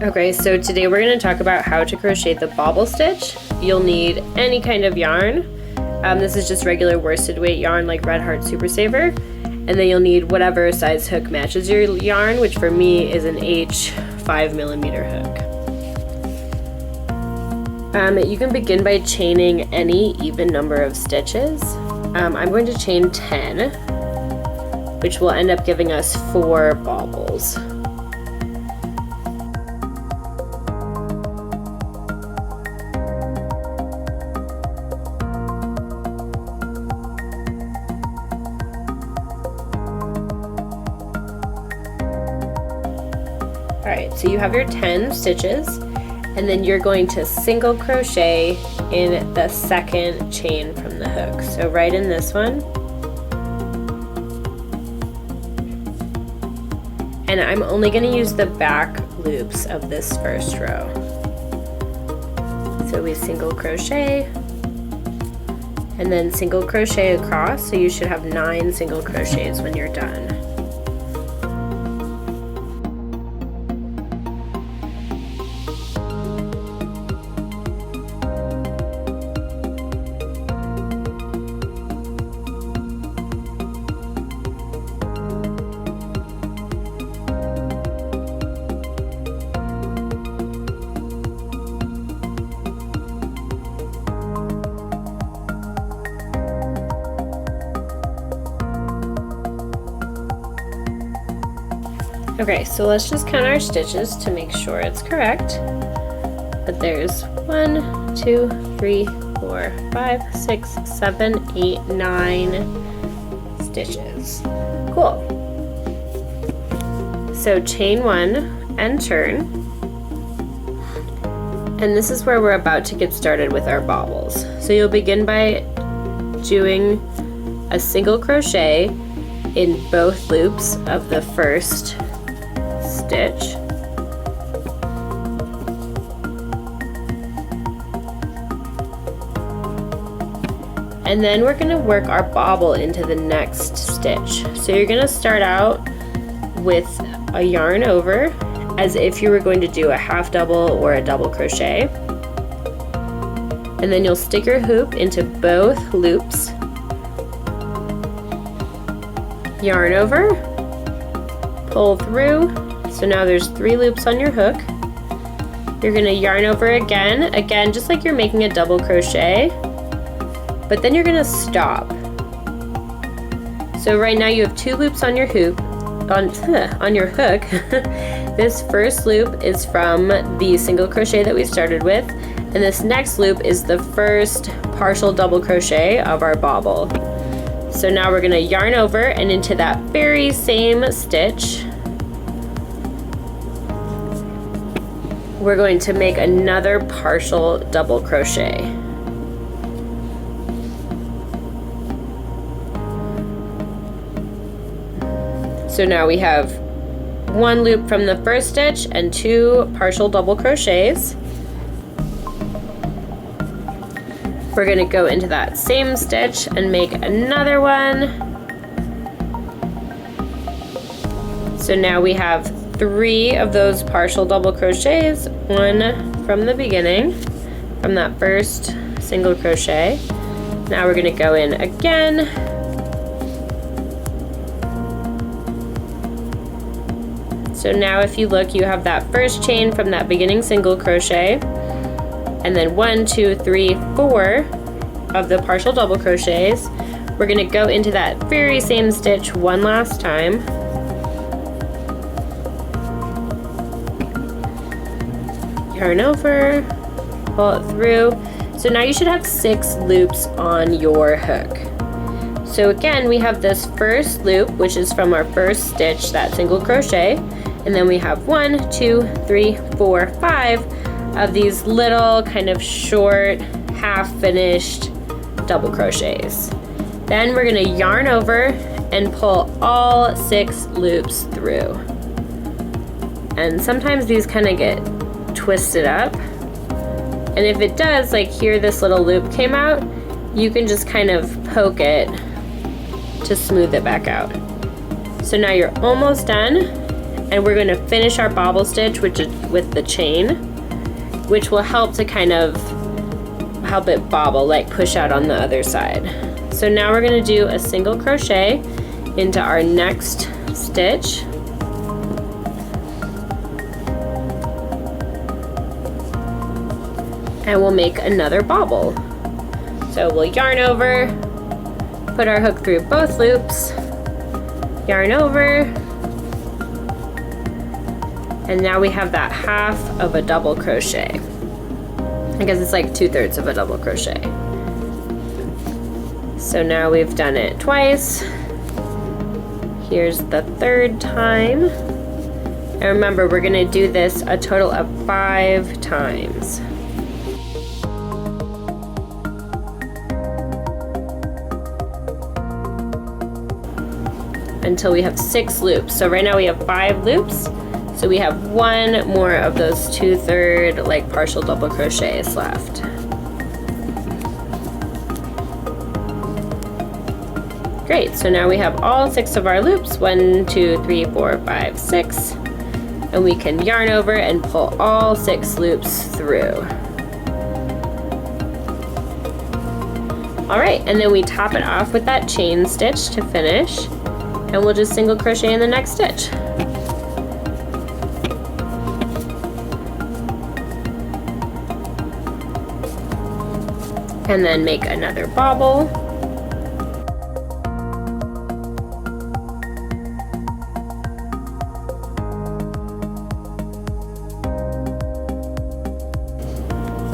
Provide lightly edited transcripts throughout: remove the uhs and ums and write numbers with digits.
Okay, so today we're going to talk about how to crochet the bobble stitch. You'll need any kind of yarn. This is just regular worsted weight yarn like Red Heart Super Saver. And then you'll need whatever size hook matches your yarn, which for me is an H 5mm hook. You can begin by chaining any even number of stitches. I'm going to chain 10, which will end up giving us 4 bobbles. Alright, so you have your 10 stitches, and then you're going to single crochet in the second chain from the hook. So right in this one. And I'm only going to use the back loops of this first row. So we single crochet, and then single crochet across, so you should have 9 single crochets when you're done. Okay, so let's just count our stitches to make sure it's correct. But there's 1, 2, 3, 4, 5, 6, 7, 8, 9 stitches. Cool. So chain 1 and turn. And this is where we're about to get started with our bobbles. So you'll begin by doing a single crochet in both loops of the first stitch. And then we're going to work our bobble into the next stitch. So you're going to start out with a yarn over as if you were going to do a half double or a double crochet. And then you'll stick your hoop into both loops, yarn over, pull through. So now there's 3 loops on your hook. You're going to yarn over again, just like you're making a double crochet, but then you're going to stop. So right now you have 2 loops on your hoop, on your hook. This first loop is from the single crochet that we started with, and this next loop is the first partial double crochet of our bobble. So now we're going to yarn over, and into that very same stitch we're going to make another partial double crochet. So now we have 1 loop from the first stitch and 2 partial double crochets. We're going to go into that same stitch and make another one. So now we have 3 of those partial double crochets, 1 from the beginning, from that first single crochet. Now we're going to go in again. So now if you look, you have that first chain from that beginning single crochet, and then 1, 2, 3, 4 of the partial double crochets. We're going to go into that very same stitch one last time. Yarn over, pull it through. So now you should have 6 loops on your hook. So again, we have this first loop, which is from our first stitch, that single crochet, and then we have 1, 2, 3, 4, 5 of these little kind of short, half finished double crochets. Then we're going to yarn over and pull all 6 loops through. And sometimes these kind of get twisted up, and if it does, like here this little loop came out, you can just kind of poke it to smooth it back out. So now you're almost done, And we're going to finish our bobble stitch with the chain, which will help to kind of help it bobble, like push out on the other side. So now we're going to do a single crochet into our next stitch. And we'll make another bobble. So we'll yarn over, put our hook through both loops, yarn over, and now we have that half of a double crochet. I guess it's like 2/3 of a double crochet. So now we've done it twice. Here's the third time. And remember, we're gonna do this a total of 5 times. Until we have 6 loops. So right now we have 5 loops. So we have 1 more of those 2/3 like partial double crochets left. Great, so now we have all 6 of our loops, 1, 2, 3, 4, 5, 6. And we can yarn over and pull all 6 loops through. All right, and then we top it off with that chain stitch to finish. And we'll just single crochet in the next stitch. And then make another bobble.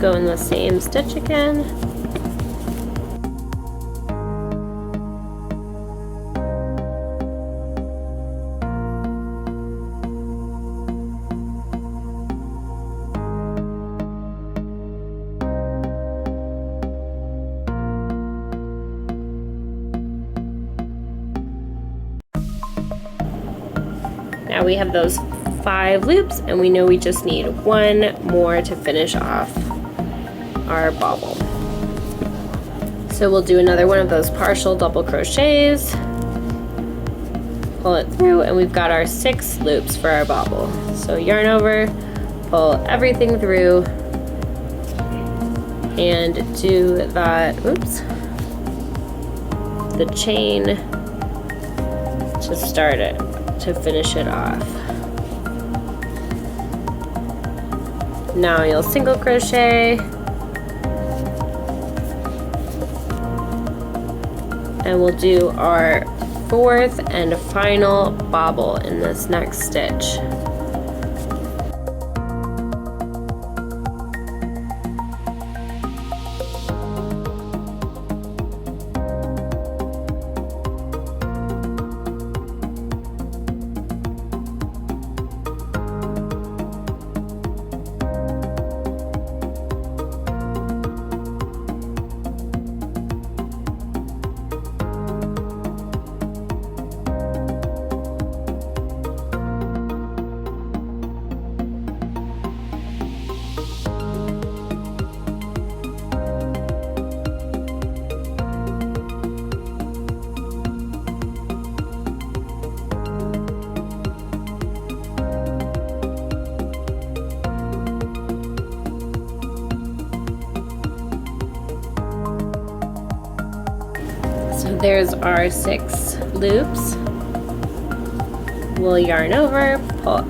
Go in the same stitch again. Now we have those 5 loops, and we know we just need 1 more to finish off our bobble. So we'll do another one of those partial double crochets, pull it through, and we've got our 6 loops for our bobble. So yarn over, pull everything through, and do that, oops, the chain to start it, to finish it off. Now you'll single crochet, and we'll do our 4th and final bobble in this next stitch. So there's our 6 loops. We'll yarn over, pull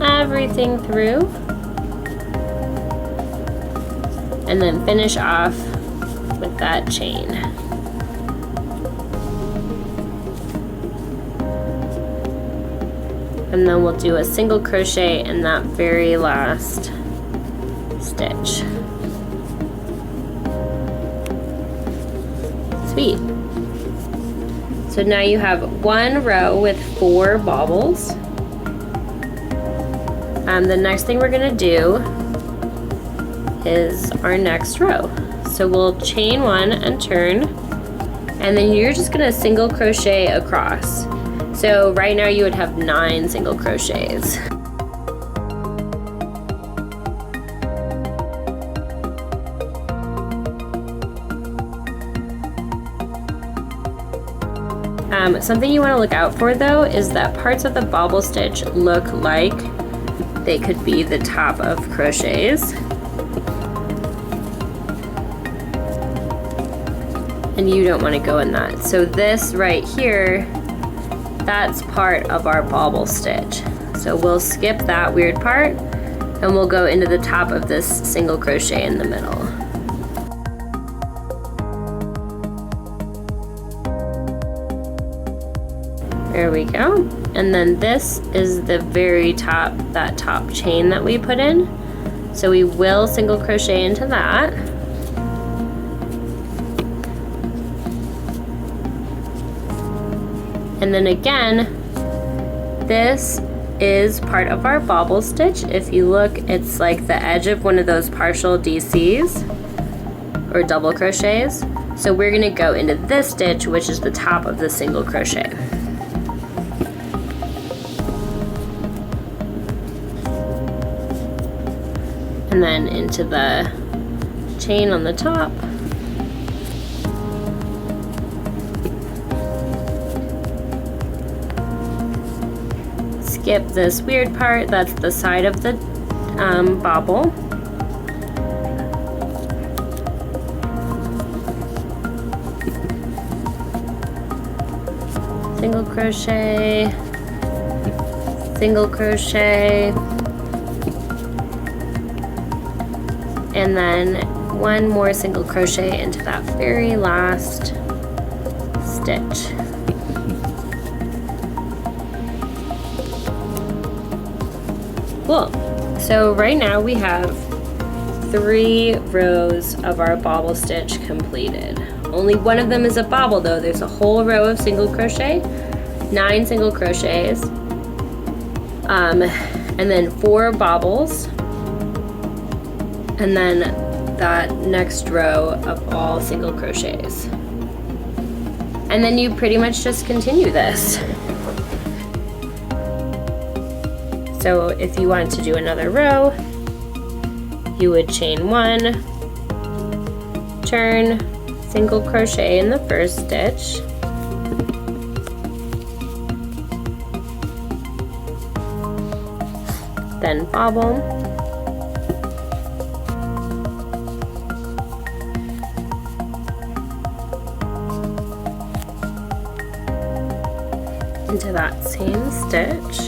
everything through, and then finish off with that chain. And then we'll do a single crochet in that very last stitch. Sweet. So now you have 1 row with 4 bobbles. The next thing we're gonna do is our next row. So we'll chain 1 and turn, and then you're just gonna single crochet across. So right now you would have 9 single crochets. Something you want to look out for though is that parts of the bobble stitch look like they could be the top of crochets. And you don't want to go in that. So this right here, that's part of our bobble stitch. So we'll skip that weird part and we'll go into the top of this single crochet in the middle. There we go. And then this is the very top, that top chain that we put in. So we will single crochet into that. And then again, this is part of our bobble stitch. If you look, it's like the edge of one of those partial DCs or double crochets. So we're gonna go into this stitch, which is the top of the single crochet. And then into the chain on the top. Skip this weird part, that's the side of the bobble. Single crochet, single crochet, and then one more single crochet into that very last stitch. Cool. So right now we have 3 rows of our bobble stitch completed. Only one of them is a bobble though. There's a whole row of single crochet, 9 single crochets, and then 4 bobbles, and then that next row of all single crochets. And then you pretty much just continue this. So if you wanted to do another row, you would chain 1, turn, single crochet in the first stitch, then bobble, into that same stitch,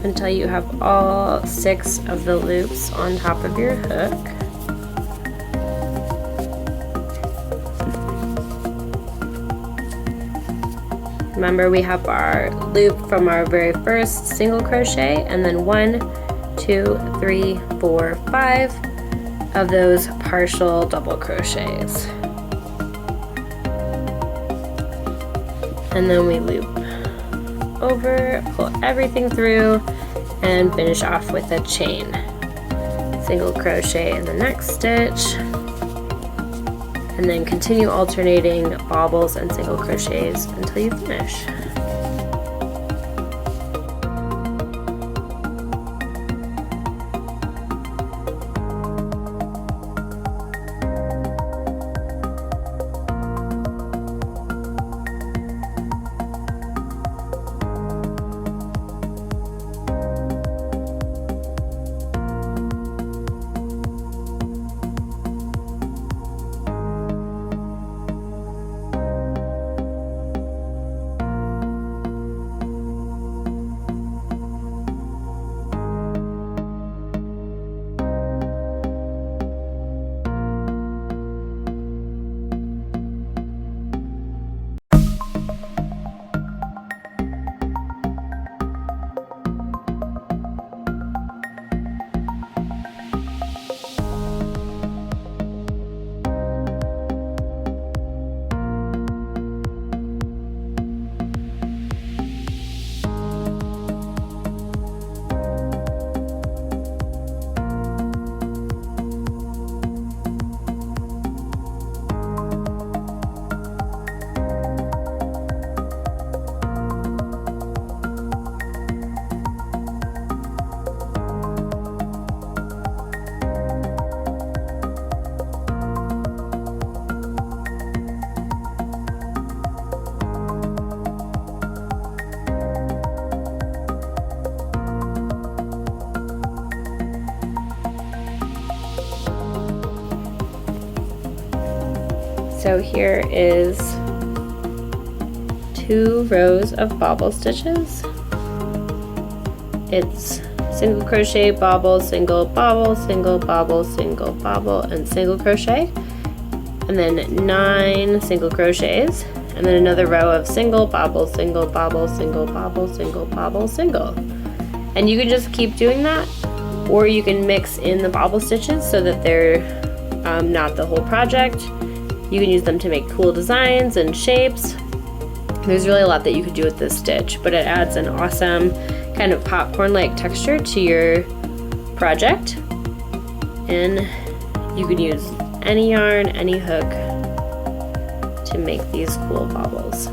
until you have all 6 of the loops on top of your hook. Remember, we have our loop from our very first single crochet, and then 1, 2, 3, 4, 5 of those partial double crochets. And then we loop over, pull everything through, and finish off with a chain. Single crochet in the next stitch, and then continue alternating bobbles and single crochets until you finish. So here is 2 rows of bobble stitches. It's single crochet, bobble, single bobble, single bobble, single bobble, and single crochet, and then 9 single crochets, and then another row of single bobble, single bobble, single bobble, single bobble, single. And you can just keep doing that, or you can mix in the bobble stitches so that they're not the whole project. You can use them to make cool designs and shapes. There's really a lot that you could do with this stitch, but it adds an awesome kind of popcorn-like texture to your project. And you can use any yarn, any hook to make these cool bobbles.